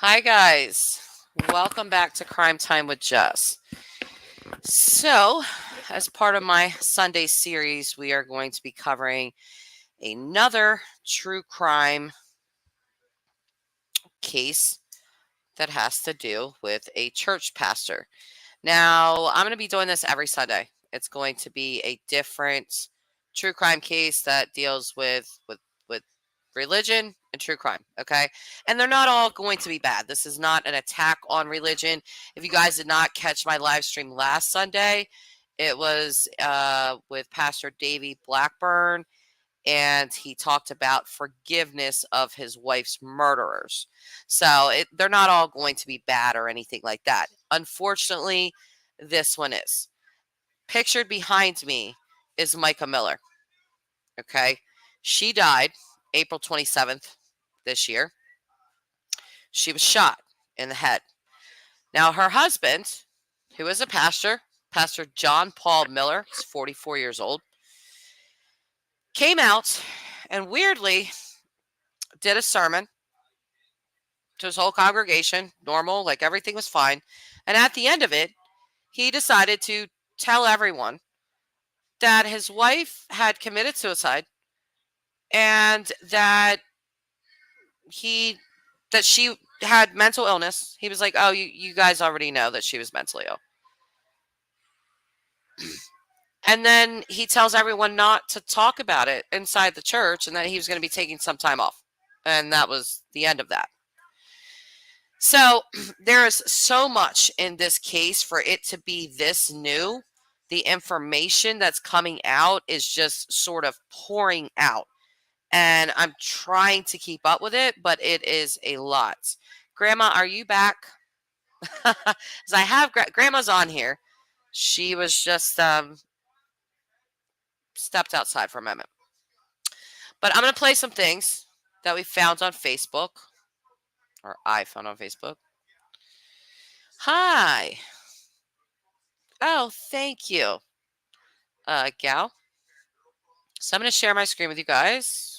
Hi, guys. Welcome back to Crime Time with Jess. So, as part of my Sunday series, we are going to be covering another true crime case that has to do with a church pastor. Now, I'm going to be doing this every Sunday. It's going to be a different true crime case that deals with religion and true crime, okay? And they're not all going to be bad. This is not an attack on religion. If you guys did not catch my live stream last Sunday, it was with Pastor Davey Blackburn, and he talked about forgiveness of his wife's murderers. So they're not all going to be bad or anything like that. Unfortunately, this one is. Pictured behind me is Mica Miller, okay? She died April 27th this year. She was shot in the head. Now, her husband, who is a pastor, Pastor John Paul Miller, he's 44 years old, came out and weirdly did a sermon to his whole congregation, normal, like everything was fine. And at the end of it, he decided to tell everyone that his wife had committed suicide and that she had mental illness. He was like, oh, you guys already know that she was mentally ill. And then he tells everyone not to talk about it inside the church and that he was going to be taking some time off. And that was the end of that. So there is so much in this case for it to be this new. The information that's coming out is just sort of pouring out. And I'm trying to keep up with it, but it is a lot. Grandma, are you back? Because I have Grandma's on here. She was just stepped outside for a moment. But I'm going to play some things that we found on Facebook, or I found on Facebook. Hi. Oh, thank you, gal. So I'm going to share my screen with you guys.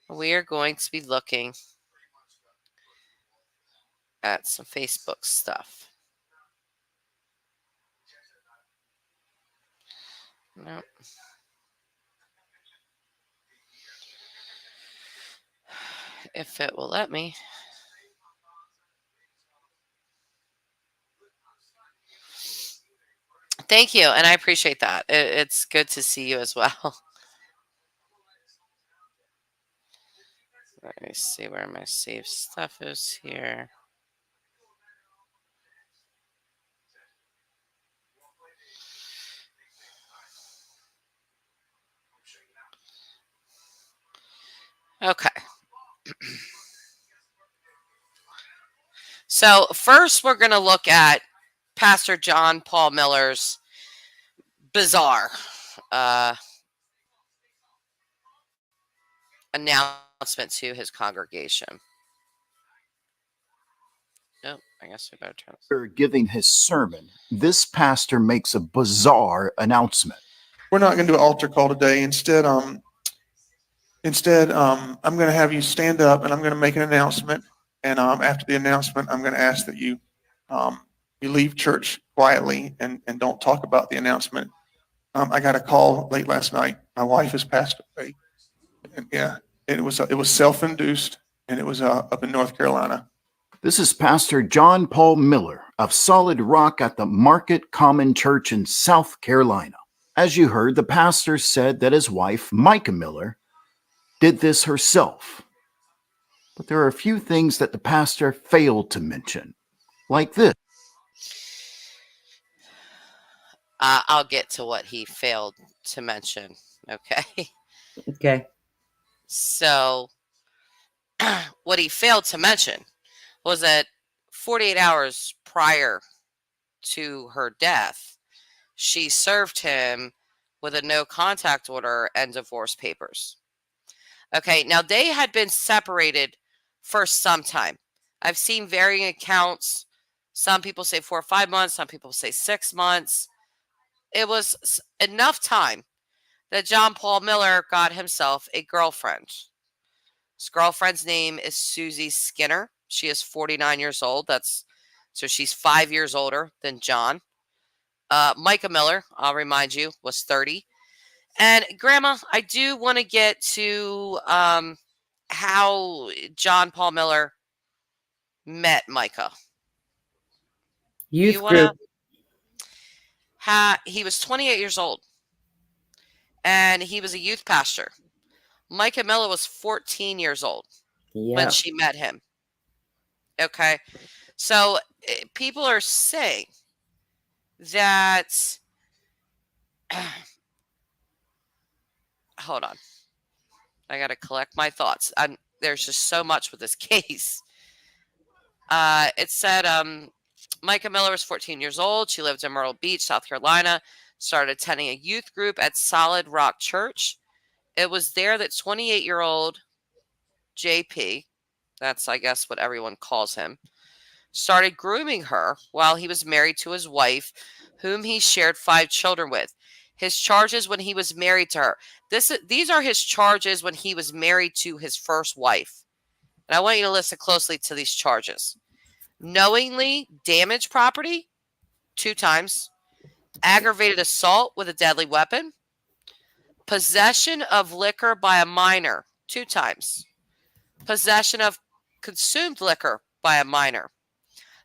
We are going to be looking at some Facebook stuff. Nope. If it will let me. Thank you, and I appreciate that. It's good to see you as well. Let me see where my saved stuff is here. Okay. So first we're going to look at Pastor John Paul Miller's bizarre announcement to his congregation. Nope, I guess we better turn this. After giving his sermon, this pastor makes a bizarre announcement. We're not going to do an altar call today. Instead, I'm going to have you stand up and I'm going to make an announcement. And after the announcement, I'm going to ask that you leave church quietly and don't talk about the announcement. I got a call late last night. My wife has passed away. And yeah, it was self-induced, and it was up in North Carolina. This is Pastor John Paul Miller of Solid Rock at the Market Common Church in South Carolina. As you heard, the pastor said that his wife, Mica Miller, did this herself. But there are a few things that the pastor failed to mention, like this. I'll get to what he failed to mention, okay? Okay. So what he failed to mention was that 48 hours prior to her death, she served him with a no contact order and divorce papers. Okay, now they had been separated for some time. I've seen varying accounts. Some people say 4 or 5 months, some people say 6 months. It was enough time that John Paul Miller got himself a girlfriend. His girlfriend's name is Susie Skinner. She is 49 years old. So she's 5 years older than John. Mica Miller, I'll remind you, was 30. And Grandma, I do want to get to how John Paul Miller met Mica. Youth group. He was 28 years old, and he was a youth pastor. Mica Miller was 14 years old when she met him. Okay, so people are saying that. Hold on, I gotta collect my thoughts. There's just so much with this case. It said Mica Miller was 14 years old. She lived in Myrtle Beach, South Carolina. Started attending a youth group at Solid Rock Church. It was there that 28-year-old JP, that's I guess what everyone calls him, started grooming her while he was married to his wife, whom he shared 5 children with. His charges when he was married to her. These are his charges when he was married to his first wife. And I want you to listen closely to these charges. Knowingly damaged property 2 times. Aggravated assault with a deadly weapon. Possession of liquor by a minor 2 times. Possession of consumed liquor by a minor.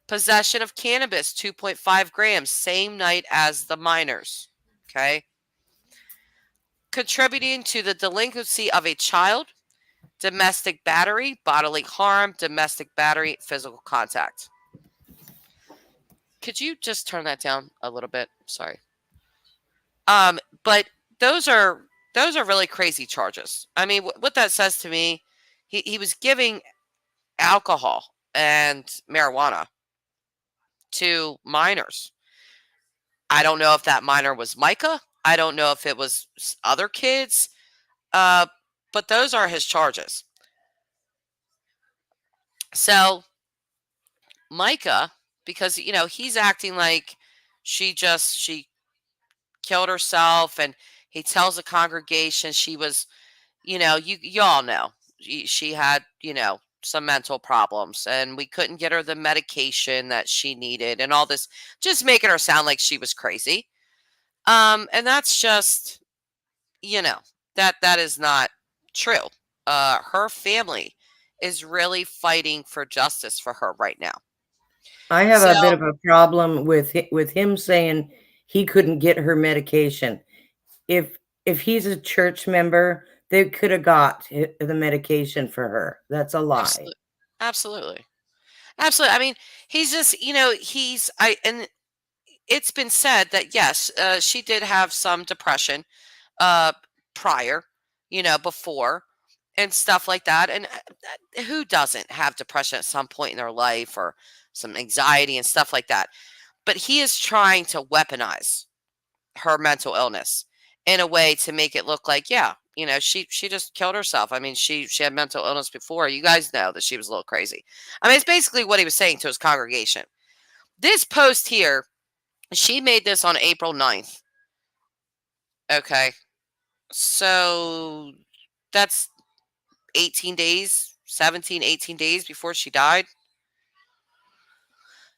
Possession of cannabis 2.5 grams same night as the minors. Okay. Contributing to the delinquency of a child. Domestic battery, bodily harm, domestic battery, physical contact. Could you just turn that down a little bit? Sorry. But those are really crazy charges. I mean, what that says to me, he was giving alcohol and marijuana to minors. I don't know if that minor was Mica. I don't know if it was other kids. But those are his charges. So Mica, because he's acting like she killed herself, and he tells the congregation she was, you all know she had some mental problems, and we couldn't get her the medication that she needed, and all this, just making her sound like she was crazy. And that's just that is not true. Her family is really fighting for justice for her right now. I have a bit of a problem with him saying he couldn't get her medication. If he's a church member, they could have got the medication for her. That's a lie. Absolutely. I mean, he's just, and it's been said that yes, she did have some depression prior, before, and stuff like that. And who doesn't have depression at some point in their life, or some anxiety and stuff like that? But he is trying to weaponize her mental illness in a way to make it look like, she just killed herself. I mean, she had mental illness before. You guys know that she was a little crazy. I mean, it's basically what he was saying to his congregation. This post here, she made this on April 9th. Okay. So that's 18 days, 17, 18 days before she died.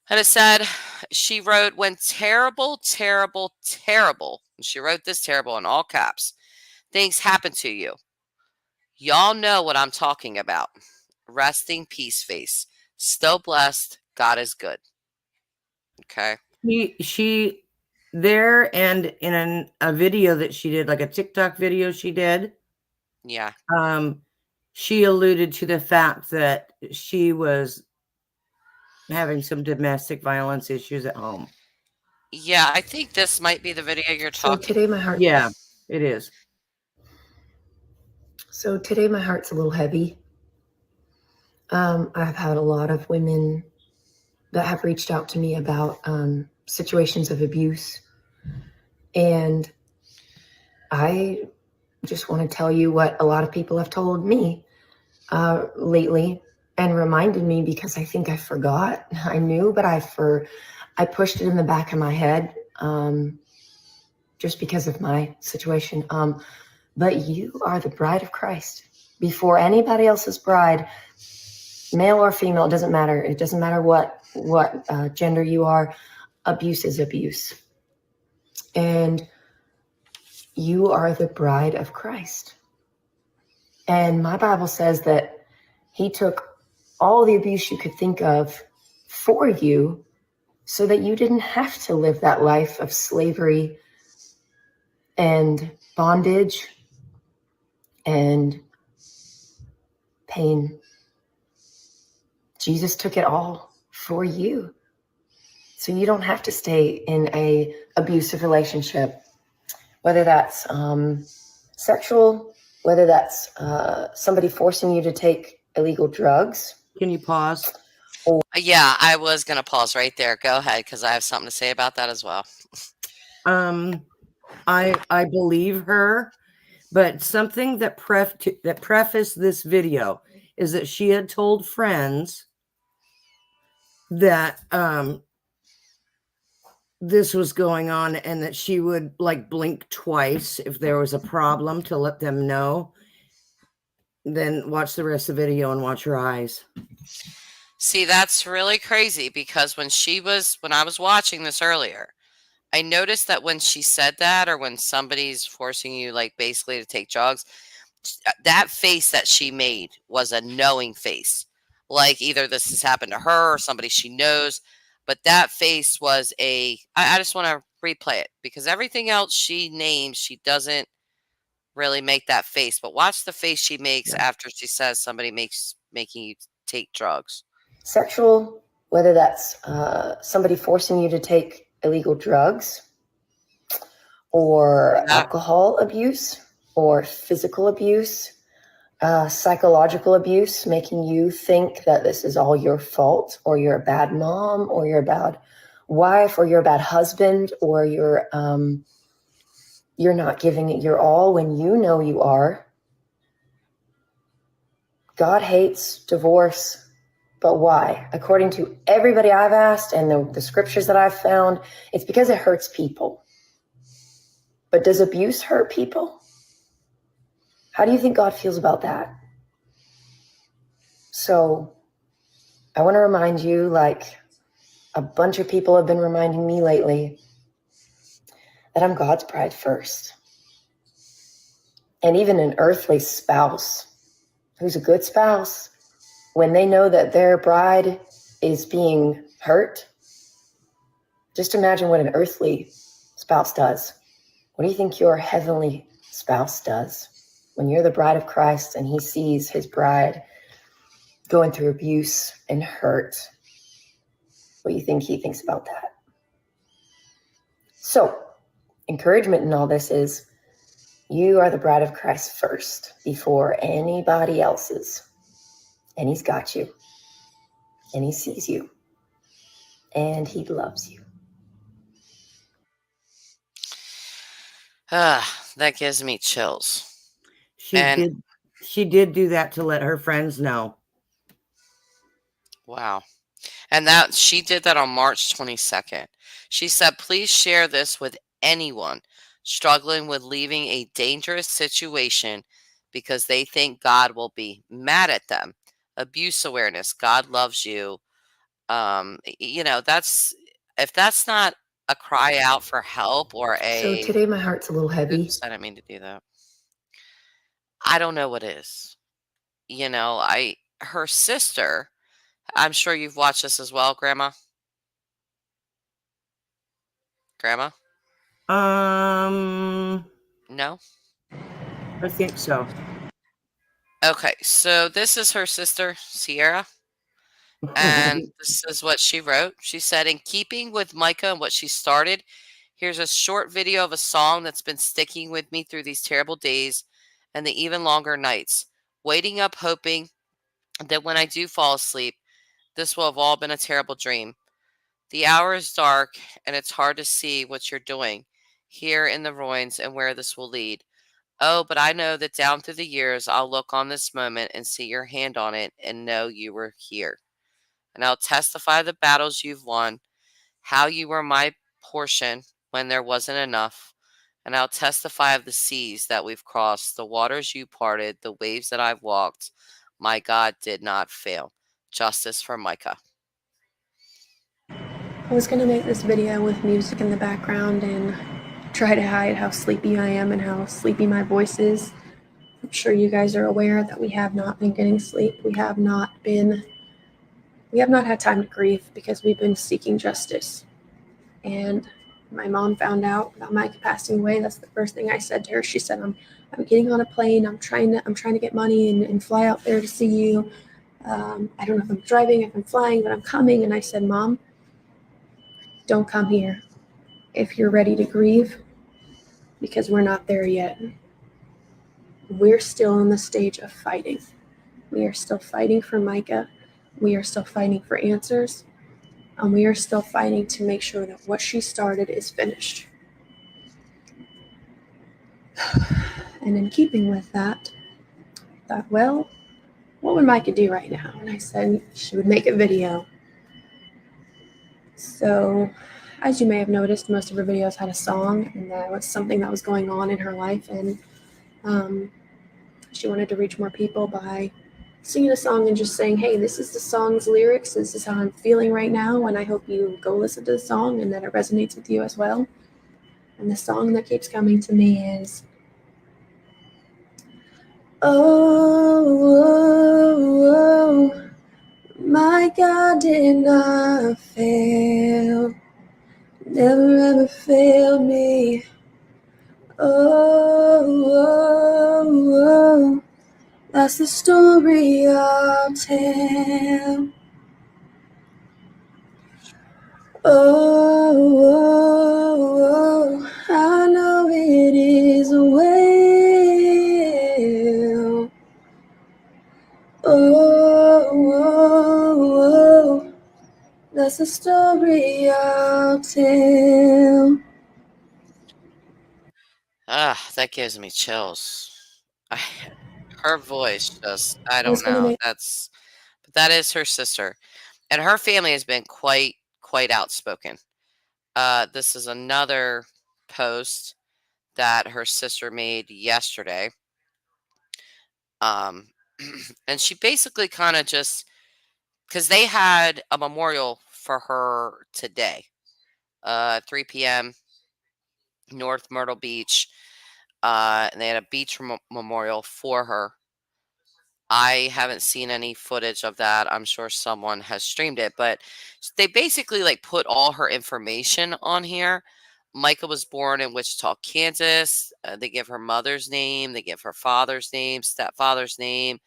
And it said, she wrote, when terrible, terrible, terrible, and she wrote this terrible in all caps, things happen to you. Y'all know what I'm talking about. Resting peace face. Still blessed. God is good. Okay. She there, and in a video that she did, like a TikTok video she did. Yeah. She alluded to the fact that she was having some domestic violence issues at home. Yeah, I think this might be the video you're talking. So today my heart. Yeah, it is. So today my heart's a little heavy. I've had a lot of women that have reached out to me about situations of abuse. And I just want to tell you what a lot of people have told me lately, and reminded me, because I think I forgot. I knew, but I pushed it in the back of my head just because of my situation. But you are the bride of Christ. Before anybody else's bride, male or female, it doesn't matter. It doesn't matter what gender you are. Abuse is abuse. And you are the bride of Christ. And my Bible says that he took all the abuse you could think of for you so that you didn't have to live that life of slavery and bondage and pain. Jesus took it all for you. So you don't have to stay in a abusive relationship, whether that's sexual, whether that's somebody forcing you to take illegal drugs. Can you pause? Yeah, I was going to pause right there. Go ahead, because I have something to say about that as well. I believe her, but something that prefaced this video is that she had told friends that this was going on and that she would like blink twice if there was a problem to let them know. Then watch the rest of the video and watch her eyes. See, that's really crazy because when I was watching this earlier, I noticed that when she said that, or when somebody's forcing you, like, basically to take drugs, that face that she made was a knowing face. Like, either this has happened to her or somebody she knows. But that face was I just want to replay it because everything else she names, she doesn't really make that face. But watch the face she makes after she says somebody making you take drugs. Sexual, whether that's somebody forcing you to take illegal drugs or alcohol abuse or physical abuse, psychological abuse, making you think that this is all your fault, or you're a bad mom, or you're a bad wife, or you're a bad husband, or you're not giving it your all when you know you are. God hates divorce. But why? According to everybody I've asked and the scriptures that I've found, it's because it hurts people. But does abuse hurt people? How do you think God feels about that? So I want to remind you, like a bunch of people have been reminding me lately, that I'm God's bride first. And even an earthly spouse who's a good spouse, when they know that their bride is being hurt, just imagine what an earthly spouse does. What do you think your heavenly spouse does when you're the bride of Christ and he sees his bride going through abuse and hurt? What do you think he thinks about that? So, encouragement in all this is you are the bride of Christ first before anybody else's. And he's got you. And he sees you. And he loves you. That gives me chills. She did do that to let her friends know. Wow. And that she did that on March 22nd. She said, please share this with anyone struggling with leaving a dangerous situation because they think God will be mad at them. Abuse awareness. God loves you. If that's not a cry out for help or So today my heart's a little heavy. Oops, I didn't mean to do that. I don't know what is. Her sister, I'm sure you've watched this as well, Grandma. Grandma? No? I think so. Okay, so this is her sister, Sierra. And this is what she wrote. She said, in keeping with Mica and what she started, here's a short video of a song that's been sticking with me through these terrible days and the even longer nights. Waiting up, hoping that when I do fall asleep, this will have all been a terrible dream. The hour is dark, and it's hard to see what you're doing here in the ruins and where this will lead. Oh, but I know that down through the years, I'll look on this moment and see your hand on it and know you were here. And I'll testify the battles you've won, how you were my portion when there wasn't enough. And I'll testify of the seas that we've crossed, the waters you parted, the waves that I've walked. My God did not fail. justice for Mica. I was going to make this video with music in the background and try to hide how sleepy I am and how sleepy my voice is. I'm sure you guys are aware that we have not been getting sleep. We have not had time to grieve because we've been seeking justice. And my mom found out about Micah passing away. That's the first thing I said to her. She said, I'm getting on a plane. I'm trying to get money and fly out there to see you. I don't know if I'm driving, if I'm flying, but I'm coming. And I said, Mom, don't come here if you're ready to grieve, because we're not there yet. We're still in the stage of fighting. We are still fighting for Micah. We are still fighting for answers. And we are still fighting to make sure that what she started is finished. And in keeping with that, I thought, well, what would Micah do right now? And I said she would make a video. So, as you may have noticed, most of her videos had a song, and that was something that was going on in her life. And she wanted to reach more people by singing a song and just saying, hey, this is the song's lyrics. This is how I'm feeling right now. And I hope you go listen to the song and that it resonates with you as well. And the song that keeps coming to me is, oh, oh, my God did not fail. Never ever failed me. Oh, oh, oh, that's the story I'll tell. Oh, oh, oh, I know it is well. Oh, oh, oh, that's the story I'll tell. That gives me chills. Her voice just, I I was don't gonna know. make But that is her sister. And her family has been quite outspoken. This is another post that her sister made yesterday. And she basically kind of just, because they had a memorial for her today, 3 p.m. North Myrtle Beach. And they had a beach memorial for her. I haven't seen any footage of that. I'm sure someone has streamed it, but they basically like put all her information on here. Mica was born in Wichita, Kansas. They give her mother's name, they give her father's name, stepfather's name,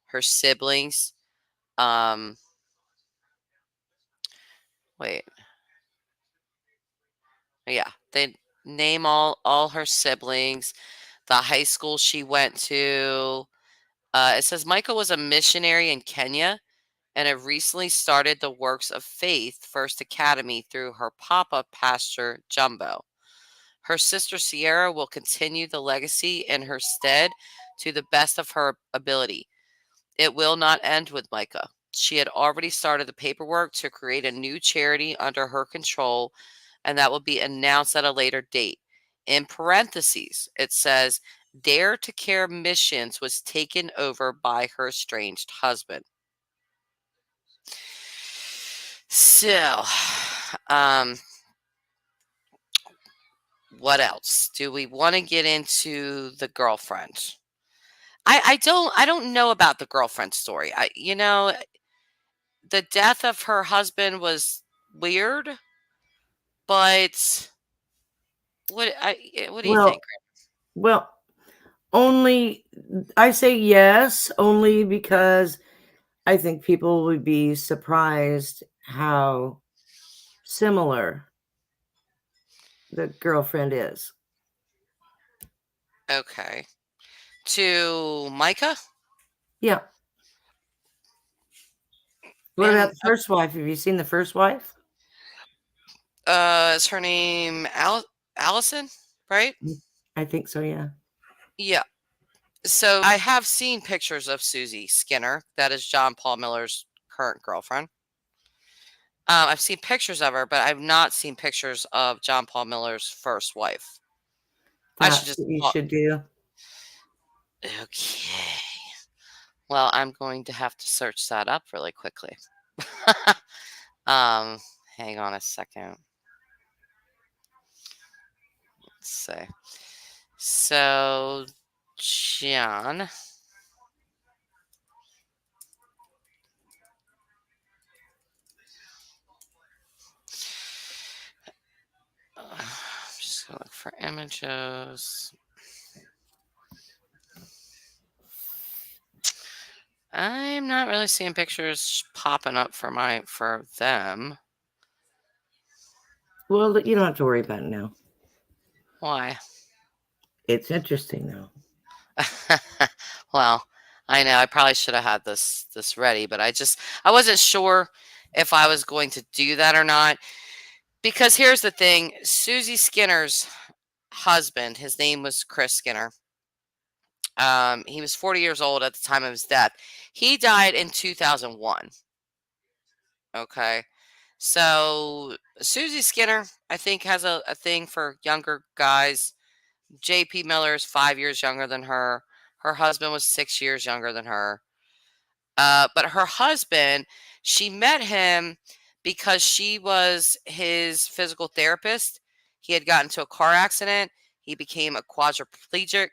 her siblings. Um, wait, yeah, they name all her siblings, the high school she went to. It says Mica was a missionary in Kenya and have recently started the Works of Faith First Academy through her papa, Pastor Jumbo. Her sister Sierra will continue the legacy in her stead to the best of her ability. It will not end with Mica. She had already started the paperwork to create a new charity under her control, and that will be announced at a later date. In parentheses, it says, Dare to Care Missions was taken over by her estranged husband. So, what else? Do we want to get into the girlfriend? I don't know about the girlfriend story. The death of her husband was weird, but what do you think? Well, only I say yes, only because I think people would be surprised how similar the girlfriend is. Okay. To Mica? Yeah. What And about the first wife? Have you seen the first wife? is her name Allison, right? I think so, yeah. Yeah. So I have seen pictures of Susie Skinner. That is John Paul Miller's current girlfriend. I've seen pictures of her, but I've not seen pictures of John Paul Miller's first wife. I should That's just what you should do. Okay. Well, I'm going to have to search that up really quickly. Hang on a second. Let's see. So, John. I'm just going to look for images. I'm not really seeing pictures popping up for them. Well, you don't have to worry about it now. Why? It's interesting though. Well, I know I probably should have had this ready, but I wasn't sure if I was going to do that or not. Because here's the thing, Susie Skinner's husband, his name was Chris Skinner. He was 40 years old at the time of his death. He died in 2001. Okay. So Susie Skinner, I think, has a thing for younger guys. JP Miller is 5 years younger than her. Her husband was 6 years younger than her. But her husband, she met him because she was his physical therapist. He had gotten into a car accident. He became a quadriplegic,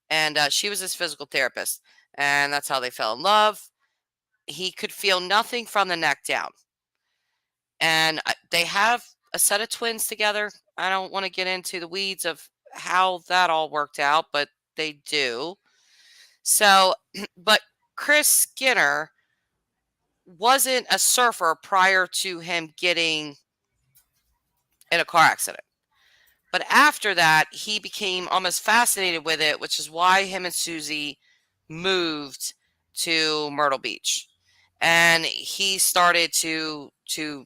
and she was his physical therapist. And that's how they fell in love. He could feel nothing from the neck down. And they have a set of twins together. I don't want to get into the weeds of how that all worked out, but they do. So, but Chris Skinner wasn't a surfer prior to him getting in a car accident. But after that, he became almost fascinated with it, which is why him and Susie moved to Myrtle Beach. And he started to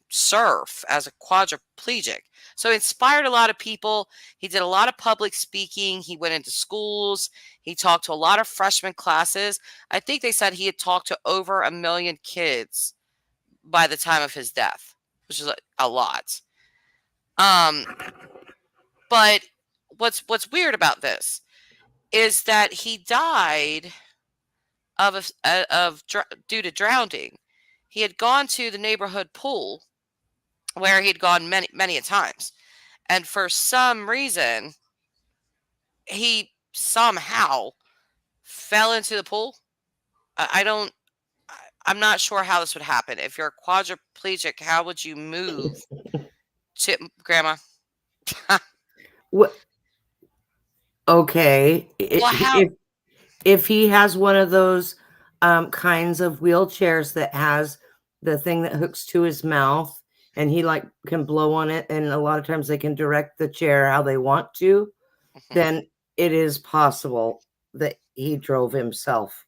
surf as a quadriplegic. So he inspired a lot of people. He did a lot of public speaking. He went into schools. He talked to a lot of freshman classes. I think they said he had talked to over 1 million kids by the time of his death, which is a lot. But what's weird about this is that he died due to drowning. He had gone to the neighborhood pool where he had gone many a times, and for some reason, he somehow fell into the pool. I don't. I'm not sure how this would happen. If you're a quadriplegic, how would you move to Grandma? What? Okay. Well, how? If he has one of those kinds of wheelchairs that has the thing that hooks to his mouth and he like can blow on it, and a lot of times they can direct the chair how they want to, then it is possible that he drove himself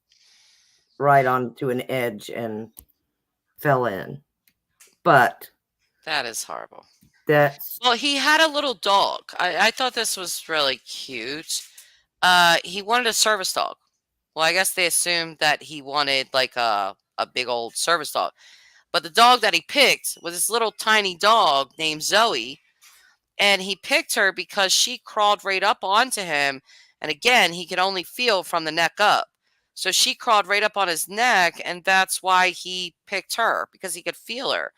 right onto an edge and fell in. But That is horrible. that's Well, he had a little dog. I thought this was really cute. He wanted a service dog. Well, I guess they assumed that he wanted like a big old service dog. But the dog that he picked was this little tiny dog named Zoe. And he picked her because she crawled right up onto him. And again, he could only feel from the neck up. So she crawled right up on his neck. And that's why he picked her, because he could feel her.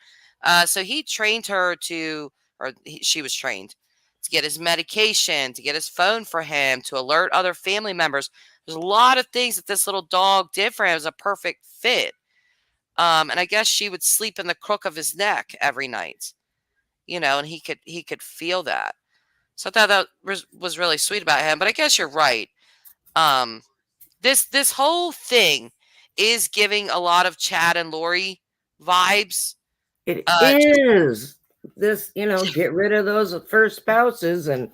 So he trained her she was trained to get his medication, to get his phone for him, to alert other family members. There's a lot of things that this little dog did for him. It was a perfect fit. And I guess she would sleep in the crook of his neck every night, and he could feel that. So I thought that was really sweet about him. But I guess you're right. This whole thing is giving a lot of Chad and Lori vibes. it is. This, get rid of those first spouses and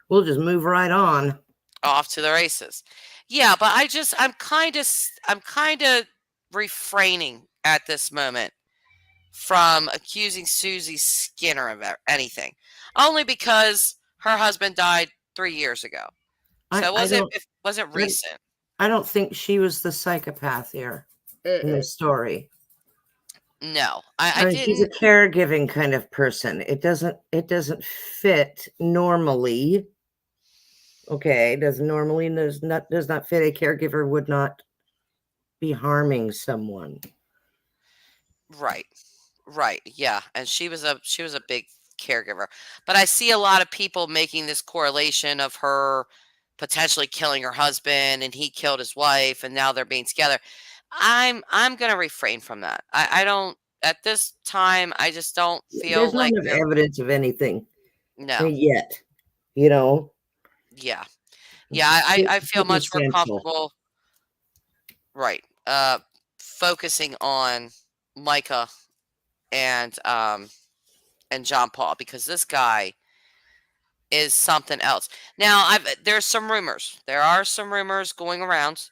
we'll just move right on. Off to the races. Yeah, but I'm kind of refraining at this moment from accusing Susie Skinner of anything, only because her husband died 3 years ago. So it wasn't recent. I don't think she was the psychopath here in the story. No, I didn't. She's a caregiving kind of person. It doesn't fit normally. Okay, does not fit. A caregiver would not be harming someone. Right. Right. Yeah. And she was a big caregiver. But I see a lot of people making this correlation of her potentially killing her husband and he killed his wife and now they're being together. I'm gonna refrain from that. I don't at this time I just don't There's feel not like enough evidence of anything no. yet, you know. Yeah. Yeah, I feel much more Circumstantial. comfortable right. Focusing on Micah and John Paul because this guy is something else. Now, there's some rumors. There are some rumors going around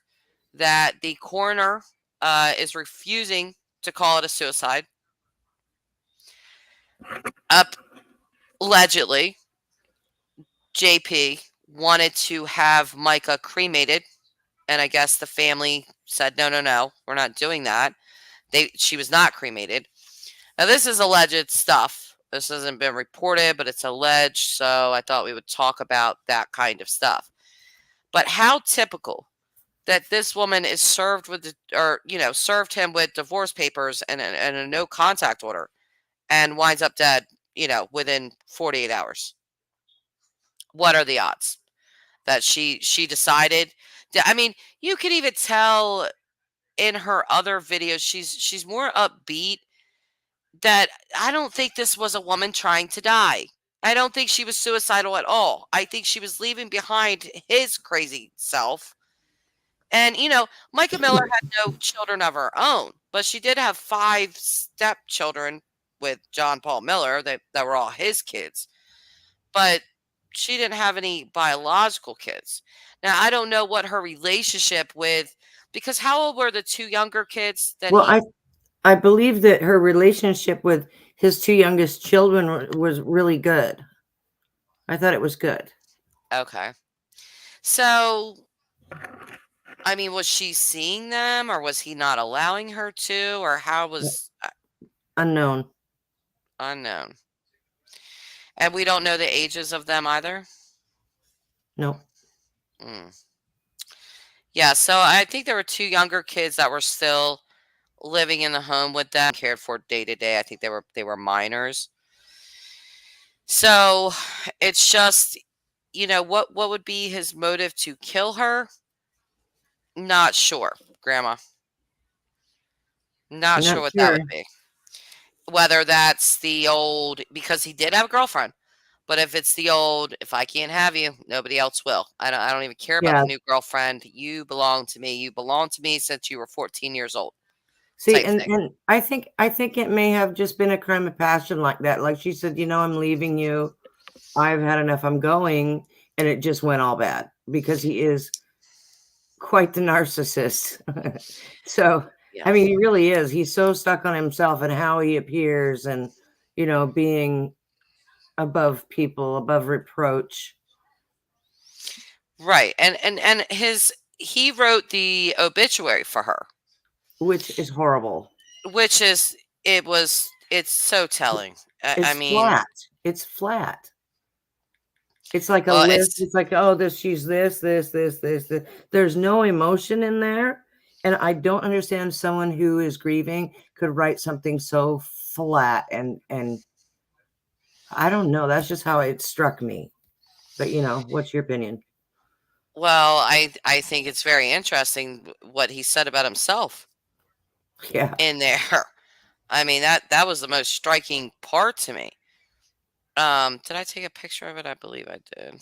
that the coroner is refusing to call it a suicide. Up allegedly, JP wanted to have Micah cremated, and I guess the family said, "No, no, no, we're not doing that." She was not cremated. Now, this is alleged stuff. This hasn't been reported, but it's alleged. So I thought we would talk about that kind of stuff. But how typical that this woman is served with, served him with divorce papers and a no contact order and winds up dead, within 48 hours. What are the odds that she decided? I mean, you could even tell in her other videos, she's more upbeat that I don't think this was a woman trying to die. I don't think she was suicidal at all. I think she was leaving behind his crazy self. And, Mica Miller had no children of her own, but she did have 5 stepchildren with John Paul Miller that were all his kids. But she didn't have any biological kids. Now, I don't know what her relationship with, because how old were the 2 younger kids that Well, he I believe that her relationship with his 2 youngest children was really good. I thought it was good. Okay. So, I mean, was she seeing them or was he not allowing her to or how was Unknown. unknown? And we don't know the ages of them either? No. Mm. Yeah, so I think there were 2 younger kids that were still living in the home with them, cared for day to day. I think they were minors. So, it's just, what would be his motive to kill her? Not sure, Grandma. Not sure Not what that sure. would be. Whether that's the old, because he did have a girlfriend, but if it's the old, if I can't have you, nobody else will. I don't even care about Yeah. the new girlfriend. You belong to me. You belong to me since you were 14 years old. See, Type and thing. and I think it may have just been a crime of passion like that. Like she said, I'm leaving you. I've had enough. I'm going. And it just went all bad because he is quite the narcissist. So, Yeah. I mean, he really is. He's so stuck on himself and how he appears and, being above people, above reproach. Right. And he wrote the obituary for her, Which is horrible. which is it's so telling. I It's mean, flat. It's flat. It's like a well, list. It's like, oh, she's this. There's no emotion in there. And I don't understand someone who is grieving could write something so flat and I don't know. That's just how it struck me. But what's your opinion? well, I think it's very interesting what he said about himself Yeah. in there. I mean, that was the most striking part to me. Did I take a picture of it? I believe I did.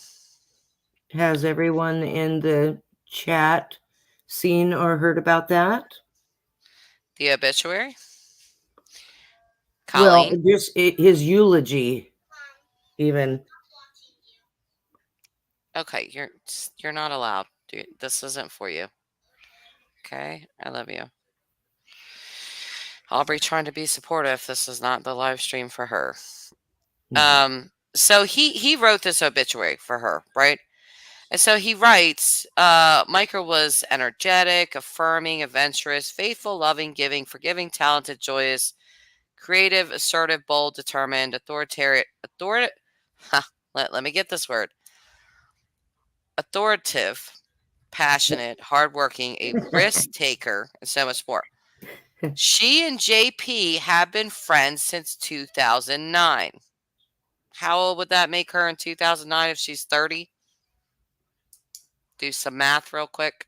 Has everyone in the chat seen or heard about that? The obituary? Well, Colleen? his eulogy, even. Okay, you're not allowed. Dude, this isn't for you. Okay? I love you. Aubrey trying to be supportive. This is not the live stream for her. So he wrote this obituary for her, right? And so he writes, Micah was energetic, affirming, adventurous, faithful, loving, giving, forgiving, talented, joyous, creative, assertive, bold, determined, let me get this word. Authoritative, passionate, hardworking, a risk taker, and so much more. She and JP have been friends since 2009. How old would that make her in 2009 if she's 30? Do some math real quick.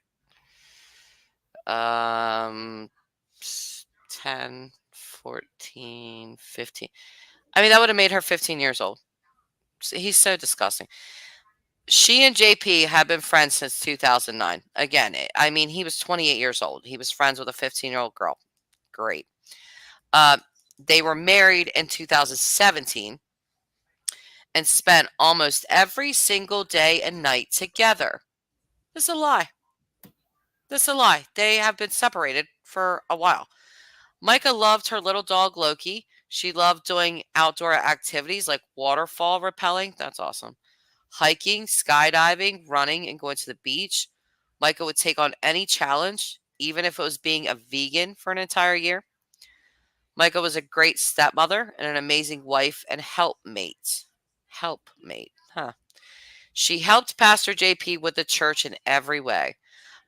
10, 14, 15. I mean, that would have made her 15 years old. He's so disgusting. She and JP have been friends since 2009. Again, I mean, he was 28 years old. He was friends with a 15-year-old girl. Great. They were married in 2017 and spent almost every single day and night together. This is a lie. This is a lie. They have been separated for a while. Mica loved her little dog, Loki. She loved doing outdoor activities like waterfall rappelling. That's awesome. Hiking, skydiving, running, and going to the beach. Mica would take on any challenge, even if it was being a vegan for an entire year. Mica was a great stepmother and an amazing wife and helpmate. Helpmate, huh? She helped Pastor JP with the church in every way.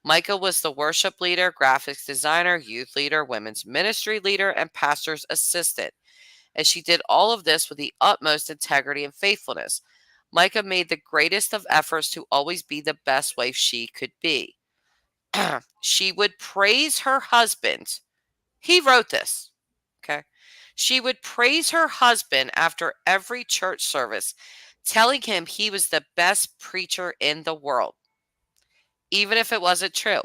Mica was the worship leader, graphics designer, youth leader, women's ministry leader, and pastor's assistant. And she did all of this with the utmost integrity and faithfulness. Mica made the greatest of efforts to always be the best wife she could be. She would praise her husband. He wrote this. Okay. She would praise her husband after every church service, telling him he was the best preacher in the world, even if it wasn't true.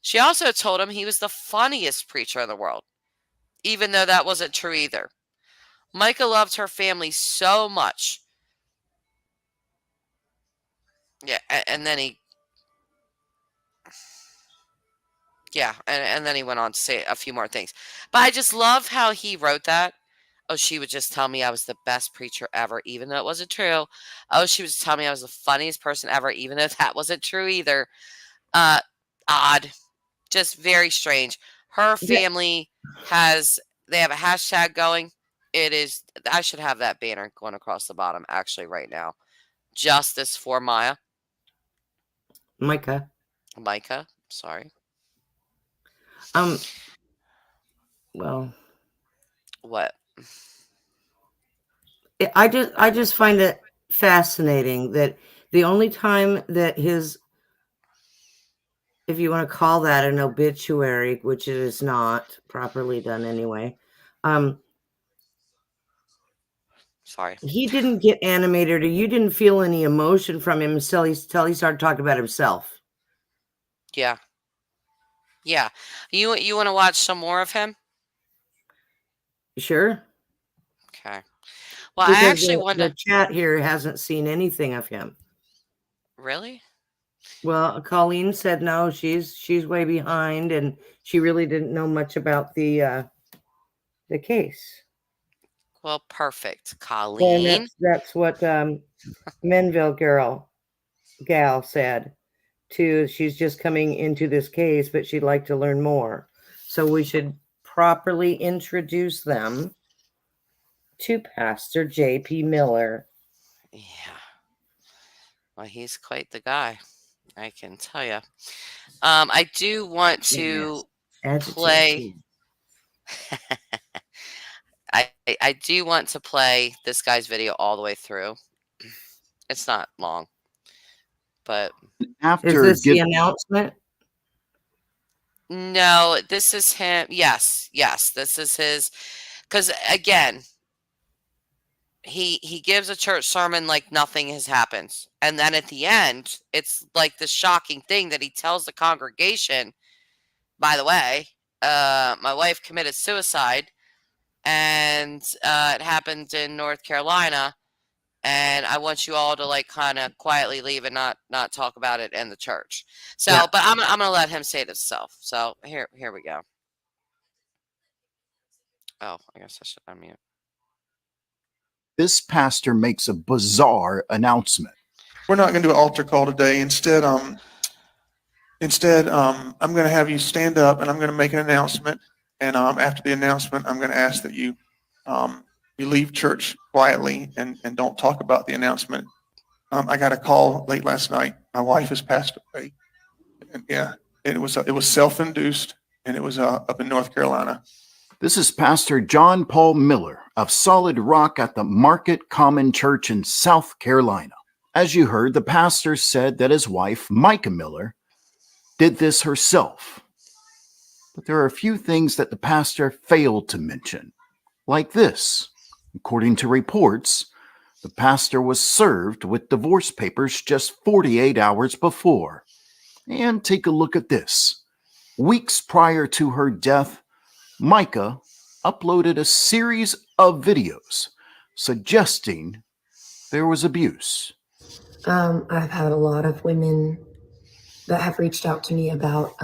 She also told him he was the funniest preacher in the world, even though that wasn't true either. Mica loved her family so much. Yeah, and then he and then he went on to say a few more things. But I just love how he wrote that. Oh, she would just tell me I was the best preacher ever, even though it wasn't true. Oh, she would just tell me I was the funniest person ever, even though that wasn't true either. Odd. Just very strange. Her family they have a hashtag going. It is, I should have that banner going across the bottom actually right now. Justice for Mica. Sorry. Well, what? I just find it fascinating that the only time that his, if you want to call that an obituary, which it is not properly done anyway, Sorry. he didn't get animated, or you didn't feel any emotion from him until he started talking about himself. Yeah. Yeah. You want to watch some more of him? Sure. Okay. Well, Because I actually want the to. chat here hasn't seen anything of him. Really? Well, Colleen said no, she's way behind, and she really didn't know much about the case. Well, perfect, Colleen. And that's what Menville gal said too. She's just coming into this case, but she'd like to learn more. So we should properly introduce them to Pastor J.P. Miller. Yeah. Well, he's quite the guy, I can tell you. I do want to play. I do want to play this guy's video all the way through. It's not long, but After is this the announcement? No, this is him. Yes, this is his. Because again, he gives a church sermon like nothing has happened, and then at the end, it's like the shocking thing that he tells the congregation. By the way, my wife committed suicide, and it happened in North Carolina, and I want you all to like kind of quietly leave and not talk about it in the church. So, yeah. But I'm gonna let him say it himself. So here we go. Oh, I guess I should unmute. This pastor makes a bizarre announcement. We're not going to do an altar call today. Instead, I'm going to have you stand up, and I'm going to make an announcement. And after the announcement, I'm going to ask that you leave church quietly and don't talk about the announcement. I got a call late last night. My wife has passed away. And yeah, it was self-induced, and it was up in North Carolina. This is Pastor John Paul Miller of Solid Rock at the Market Common Church in South Carolina. As you heard, the pastor said that his wife, Mica Miller, did this herself. But there are a few things that the pastor failed to mention, like this. According to reports, the pastor was served with divorce papers just 48 hours before. And take a look at this. Weeks prior to her death, Mica uploaded a series of videos suggesting there was abuse. I've had a lot of women that have reached out to me about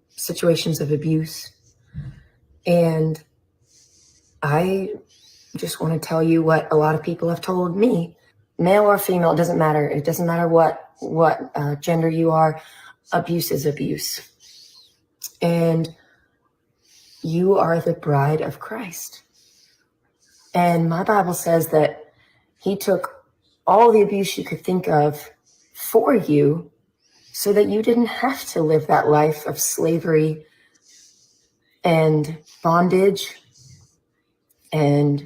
situations of abuse. And I just want to tell you what a lot of people have told me, male or female, it doesn't matter. It doesn't matter what gender you are. Abuse is abuse. And you are the bride of Christ. And my Bible says that he took all the abuse you could think of for you so that you didn't have to live that life of slavery and bondage and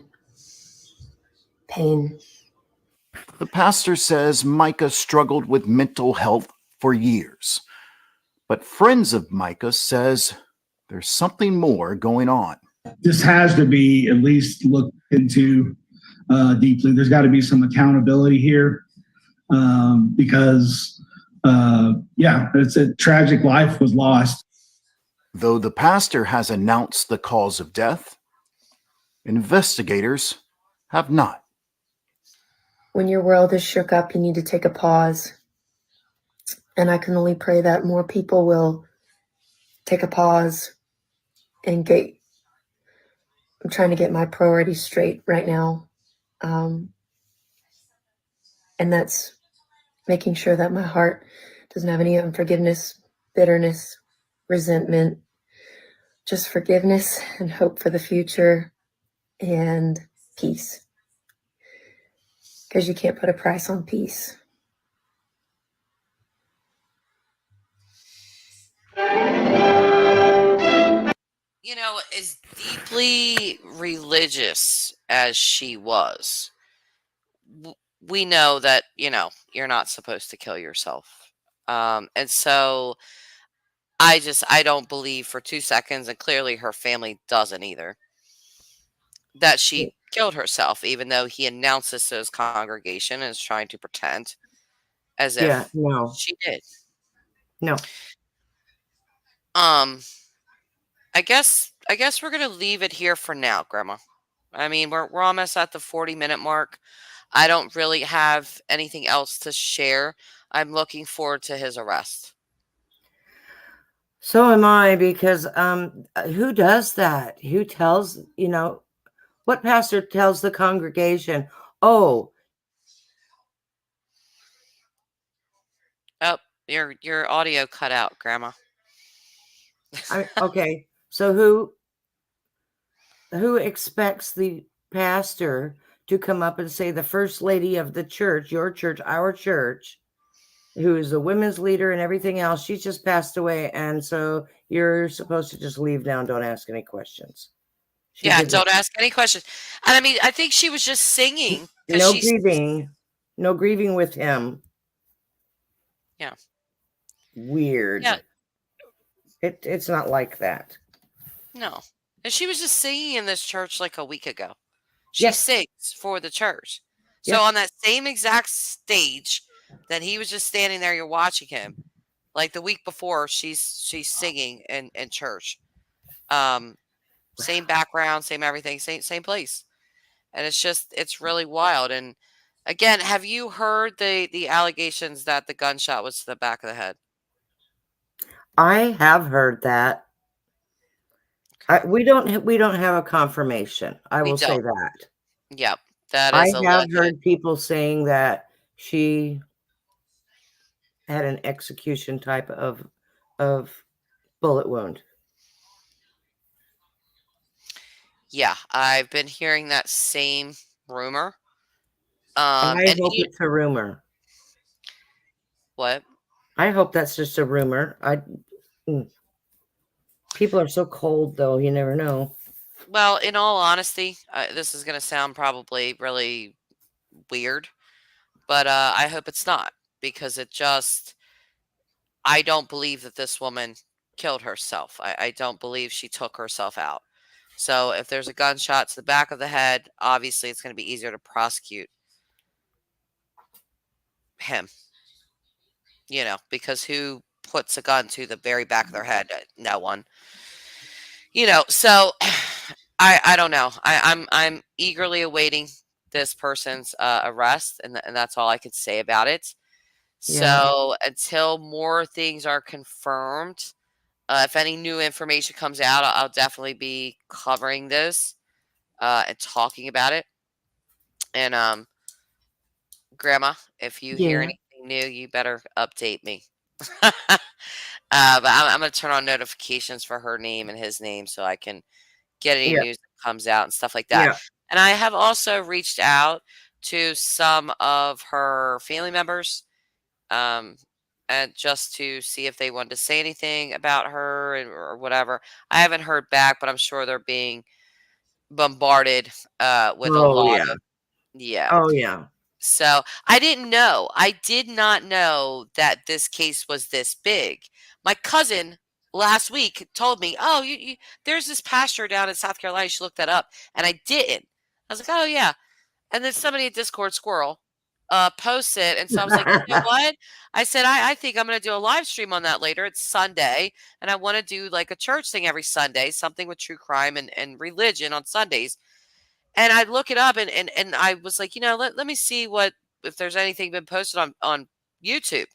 pain. The pastor says Mica struggled with mental health for years. But friends of Mica says there's something more going on. This has to be at least looked into deeply. There's got to be some accountability here because, it's a tragic life was lost. Though the pastor has announced the cause of death, investigators have not. When your world is shook up, you need to take a pause. And I can only pray that more people will take a pause and I'm trying to get my priorities straight right now. And that's making sure that my heart doesn't have any unforgiveness, bitterness, resentment, just forgiveness and hope for the future and peace. Because you can't put a price on peace. You know, as deeply religious as she was, we know that, you're not supposed to kill yourself. And so I don't believe for 2 seconds, and clearly her family doesn't either, that she killed herself, even though he announces to his congregation and is trying to pretend as if no, she did. no. I guess we're gonna leave it here for now, Grandma. I mean, we're almost at the 40-minute mark. I don't really have anything else to share. I'm looking forward to his arrest. So am I, because who does that? Who tells, what pastor tells the congregation, oh, Oh, your audio cut out, Grandma. okay, so who expects the pastor to come up and say the first lady of the church, your church, our church, who is the women's leader and everything else, she's just passed away, and so you're supposed to just leave now and don't ask any questions. Yeah, don't ask any questions. And I mean, I think she was just singing. No grieving with him. Yeah. Weird. Yeah. It's not like that. No. And she was just singing in this church like a week ago. She sings for the church. So on that same exact stage that he was just standing there, you're watching him. Like the week before, she's singing in church. Same background, same everything, same place. And it's really wild. And again, have you heard the allegations that the gunshot was to the back of the head? I have heard that. We don't have a confirmation. I will say that. Yep, that I is have heard people saying that she had an execution type of bullet wound. Yeah, I've been hearing that same rumor. I hope it's a rumor. What? I hope that's just a rumor. People are so cold, though. You never know. Well, in all honesty, this is going to sound probably really weird, but I hope it's not, because I don't believe that this woman killed herself. I don't believe she took herself out. So if there's a gunshot to the back of the head, obviously it's going to be easier to prosecute him, because who puts a gun to the very back of their head? No one. So I don't know. I'm eagerly awaiting this person's arrest, and that's all I could say about it. Yeah. So until more things are confirmed, if any new information comes out, I'll definitely be covering this and talking about it. And Grandma, if you hear Yeah. anything new, you better update me. But I'm going to turn on notifications for her name and his name so I can get any Yeah. news that comes out and stuff like that. Yeah. And I have also reached out to some of her family members, and just to see if they wanted to say anything about her or whatever. I haven't heard back, but I'm sure they're being bombarded with a Oh, lot yeah. of, yeah. Oh, yeah. So I didn't know. I did not know that this case was this big. My cousin last week told me, "Oh, there's this pastor down in South Carolina. You should look that up." And I didn't. I was like, "Oh yeah." And then somebody at Discord Squirrel posted, and so I was like, "You know what?" I said, "I think I'm going to do a live stream on that later. It's Sunday, and I want to do like a church thing every Sunday, something with true crime and religion on Sundays." And I look it up, and I was like, let me see if there's anything been posted on YouTube.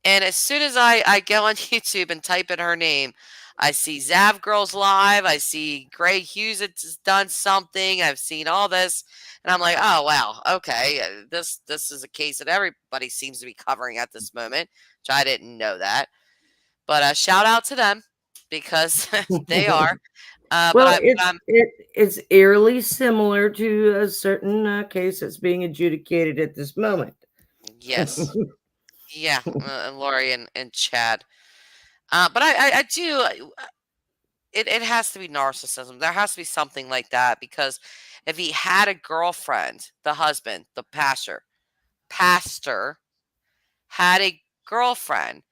And as soon as I go on YouTube and type in her name, I see Zav Girls Live. I see Gray Hughes has done something. I've seen all this, and I'm like, oh wow, okay, this is a case that everybody seems to be covering at this moment, which I didn't know that. But shout out to them, because they are. Well, it's eerily similar to a certain case that's being adjudicated at this moment. Yes. Yeah, and Lori and Chad. But I do. It has to be narcissism. There has to be something like that, because if he had a girlfriend, the husband, the pastor had a girlfriend,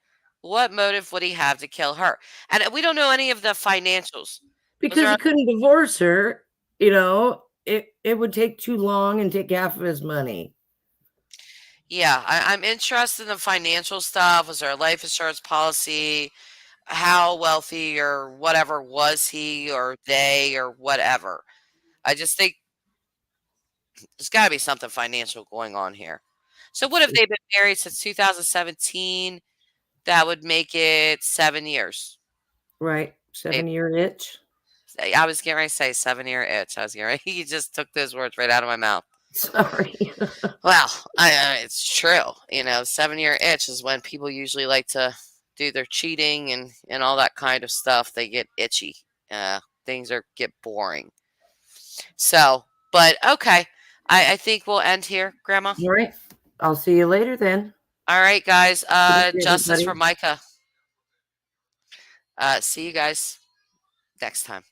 what motive would he have to kill her? And we don't know any of the financials. Because he couldn't divorce her, it would take too long and take half of his money. Yeah, I'm interested in the financial stuff. Was there a life insurance policy? How wealthy or whatever was he or they or whatever? I just think there's got to be something financial going on here. So what if they've been married since 2017? That would make it 7 years. Right. 7-year itch. I was getting ready to say 7-year itch. I was getting ready. You just took those words right out of my mouth. Sorry. Well, it's true. 7-year itch is when people usually like to do their cheating and all that kind of stuff. They get itchy. Things get boring. So, but okay. I think we'll end here, Grandma. All right. I'll see you later then. All right, guys. Justice everybody. for Mica. See you guys next time.